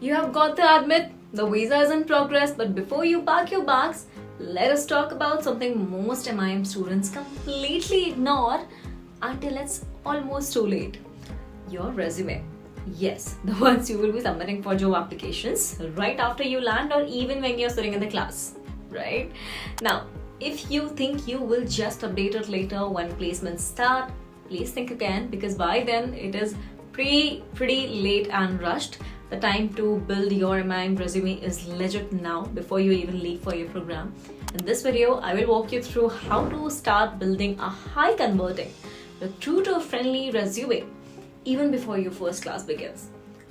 You have got to admit the visa is in progress, but before you pack your bags, let us talk about something most MIM students completely ignore until it's almost too late. Your resume. Yes, the ones you will be submitting for job applications right after you land or even when you're sitting in the class, right? Now, if you think you will just update it later when placements start, please think again, because by then it is pretty late and rushed. The time to build your MIM resume is legit now before you even leave for your program. In this video, I will walk you through how to start building a high converting, recruiter-friendly resume even before your first class begins.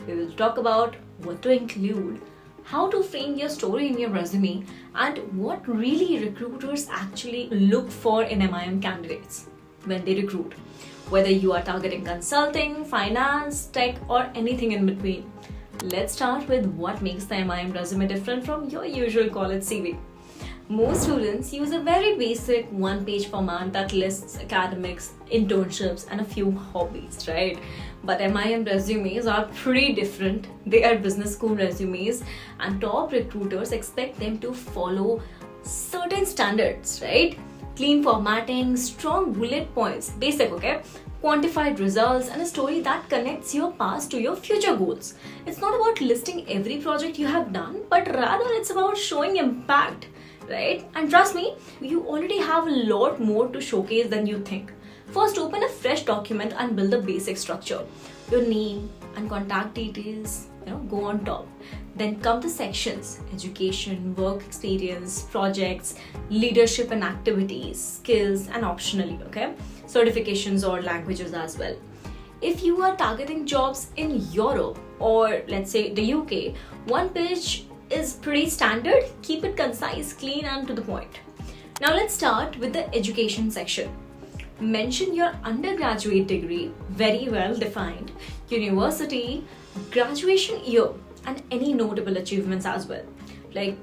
We will talk about what to include, how to frame your story in your resume, and what really recruiters actually look for in MIM candidates when they recruit, whether you are targeting consulting, finance, tech, or anything in between. Let's start with what makes the MIM resume different from your usual college CV. Most students use a very basic one-page format that lists academics, internships, and a few hobbies, right? But MIM resumes are pretty different. They are business school resumes, and top recruiters expect them to follow certain standards, right? Clean formatting, strong bullet points, basic, okay? Quantified results, and a story that connects your past to your future goals. It's not about listing every project you have done, but rather it's about showing impact, right? And trust me, you already have a lot more to showcase than you think. First, open a fresh document and build a basic structure. Your name and contact details, go on top. Then come the sections: education, work experience, projects, leadership and activities, skills, and optionally, okay? Certifications or languages as well. If you are targeting jobs in Europe or let's say the UK, one page is pretty standard. Keep it concise, clean, and to the point. Now let's start with the education section. Mention your undergraduate degree, very well defined, university, graduation year, and any notable achievements as well, like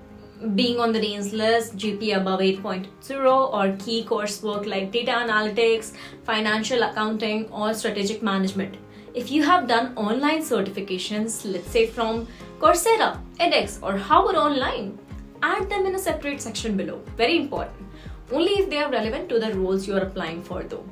being on the Dean's list, GPA above 8.0, or key coursework like data analytics, financial accounting, or strategic management. If you have done online certifications, let's say from Coursera, edX, or Harvard Online, add them in a separate section below. Very important. Only if they are relevant to the roles you are applying for though.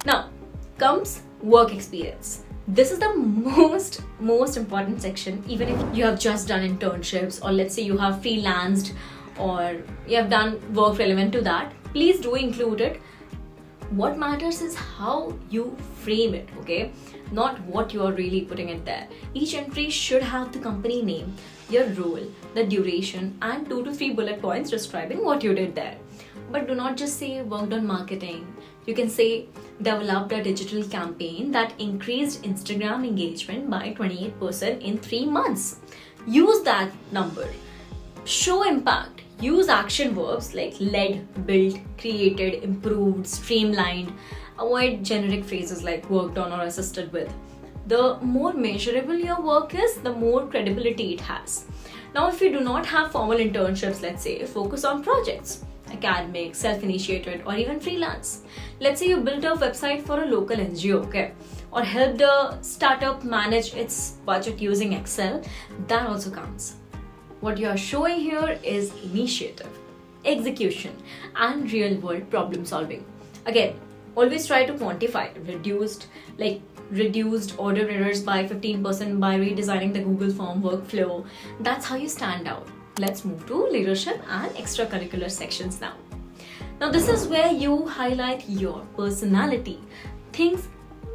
Now comes work experience. This is the most important section. Even if you have just done internships, or let's say you have freelanced, or you have done work relevant to that, please do include it. What matters is how you frame it, okay? Not what you are really putting it there. Each entry should have the company name, your role, the duration, and 2 to 3 bullet points describing what you did there. But do not just say worked on marketing. You can say developed a digital campaign that increased Instagram engagement by 28% in 3 months. Use that number. Show impact. Use action verbs like led, built, created, improved, streamlined. Avoid generic phrases like worked on or assisted with. The more measurable your work is, the more credibility it has. Now, if you do not have formal internships, let's say, focus on projects, academic, self-initiated, or even freelance. Let's say you built a website for a local NGO, okay? Or helped a startup manage its budget using Excel. That also counts. What you are showing here is initiative, execution, and real-world problem solving. Again, always try to quantify reduced order errors by 15% by redesigning the Google Form workflow. That's how you stand out. Let's move to leadership and extracurricular sections now. Now this is where you highlight your personality, things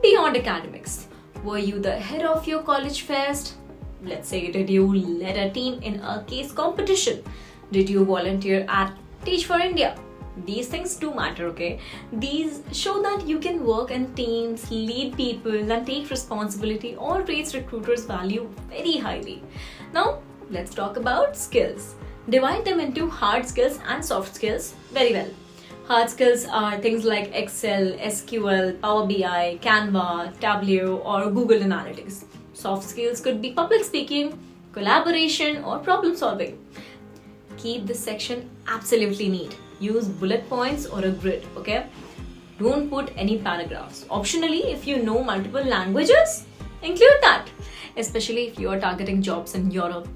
beyond academics. Were you the head of your college fest? Let's say, did you lead a team in a case competition? Did you volunteer at Teach for India? These things do matter, okay? These show that you can work in teams, lead people, and take responsibility. All traits recruiters value very highly. Now, let's talk about skills. Divide them into hard skills and soft skills very well. Hard skills are things like Excel, SQL, Power BI, Canva, Tableau, or Google Analytics. Soft skills could be public speaking, collaboration, or problem solving. Keep this section absolutely neat. Use bullet points or a grid, okay? Don't put any paragraphs. Optionally, if you know multiple languages, include that, especially if you are targeting jobs in Europe,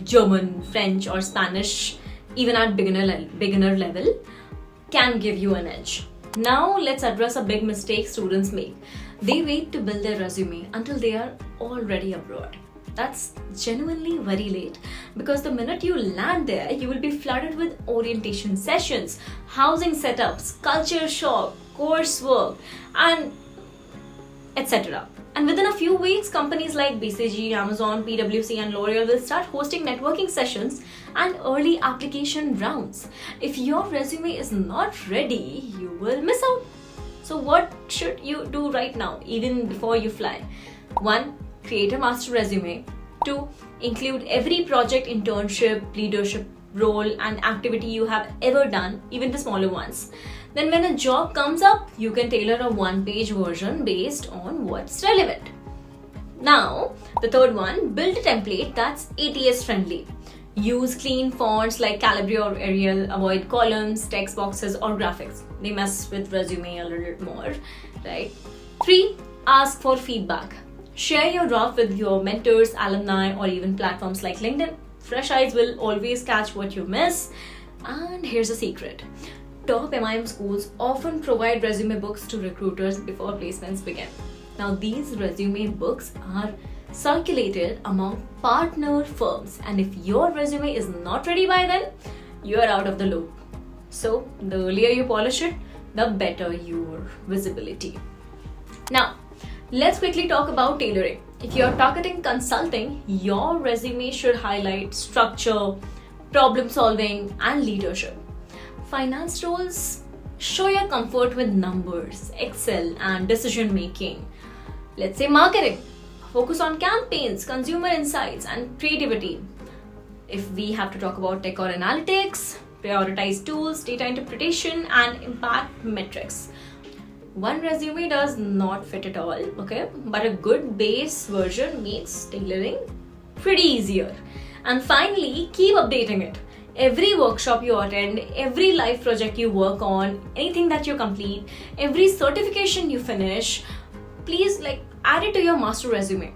German, French, or Spanish, even at beginner level, can give you an edge. Now let's address a big mistake students make. They wait to build their resume until they are already abroad. That's genuinely very late, because the minute you land there, you will be flooded with orientation sessions, housing setups, culture shock, coursework, and etc. And within a few weeks, companies like BCG, Amazon, PwC, and L'Oreal will start hosting networking sessions and early application rounds. If your resume is not ready, you will miss out. So what should you do right now, even before you fly? 1. Create a master resume. 2. Include every project, internship, leadership role, and activity you have ever done, even the smaller ones. Then when a job comes up, you can tailor a one-page version based on what's relevant. Now, the third one, build a template that's ATS friendly. Use clean fonts like Calibri or Arial, avoid columns, text boxes, or graphics. They mess with resume a little more, right? 3. Ask for feedback. Share your draft with your mentors, alumni, or even platforms like LinkedIn. Fresh eyes will always catch what you miss. And here's a secret. Top MIM schools often provide resume books to recruiters before placements begin. Now, these resume books are circulated among partner firms, and if your resume is not ready by then, you are out of the loop. So, the earlier you polish it, the better your visibility. Now, let's quickly talk about tailoring. If you're targeting consulting, your resume should highlight structure, problem solving, and leadership. Finance roles, show your comfort with numbers, Excel, and decision making. Let's say marketing, focus on campaigns, consumer insights, and creativity. If we have to talk about tech or analytics, prioritize tools, data interpretation, and impact metrics. One resume does not fit it all, okay? But a good base version makes tailoring pretty easier. And finally, keep updating it. Every workshop you attend, every live project you work on, anything that you complete, every certification you finish, please add it to your master resume.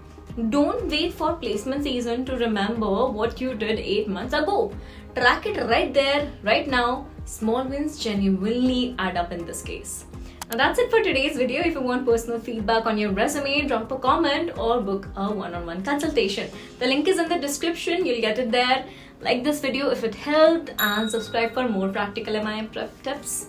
Don't wait for placement season to remember what you did 8 months ago. Track it right there, right now. Small wins genuinely add up in this case. Now that's it for today's video. If you want personal feedback on your resume, drop a comment or book a one-on-one consultation. The link is in the description. You'll get it there. Like this video if it helped, and subscribe for more practical MIM prep tips.